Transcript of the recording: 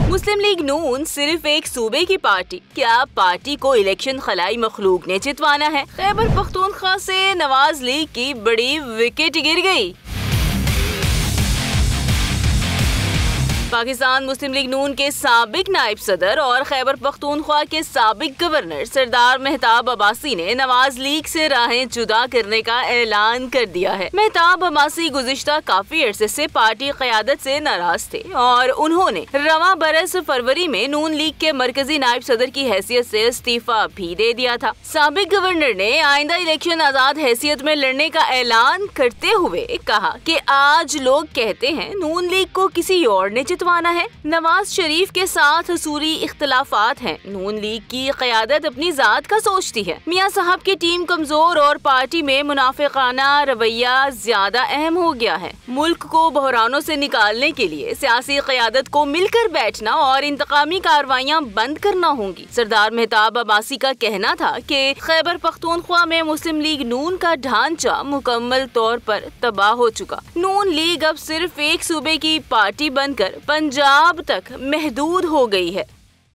मुस्लिम league नून सिर्फ एक सूबे की पार्टी, क्या पार्टी को इलेक्शन खलाई मखलूक ने जितवाना है? खैबर पख्तूनख्वा से नवाज लीग की बड़ी विकेट गिर गई। पाकिस्तान मुस्लिम लीग नून के साबिक नायब सदर और खैबर पख्तूनख्वा के साबिक गवर्नर सरदार मेहताब अब्बासी ने नवाज लीग से राहें जुदा करने का ऐलान कर दिया है। मेहताब अब्बासी गुज़िश्ता काफी अरसे से पार्टी क़यादत से नाराज थे और उन्होंने रवां बरस फरवरी में नून लीग के मरकजी नायब सदर की हैसियत से इस्तीफा भी दे दिया था। साबिक गवर्नर ने आइंदा इलेक्शन आजाद हैसियत में लड़ने का ऐलान करते हुए कहा कि आज लोग कहते हैं नून लीग को किसी और ने जितवाना है। नवाज शरीफ के साथ असूली इख्तलाफात हैं। नून लीग की क़यादत अपनी जात का सोचती है। मियां साहब की टीम कमजोर और पार्टी में मुनाफिकाना रवैया ज्यादा अहम हो गया है। मुल्क को बहरानों से निकालने के लिए सियासी क़यादत को मिलकर बैठना और इंतकामी कार्रवाइयाँ बंद करना होंगी। सरदार मेहताब अब्बासी का कहना था कि खैबर पख्तूनख्वा में मुस्लिम लीग नून का ढांचा मुकम्मल तौर पर तबाह हो चुका। नून लीग अब सिर्फ एक सूबे की पार्टी बनकर पंजाब तक महदूद हो गई है।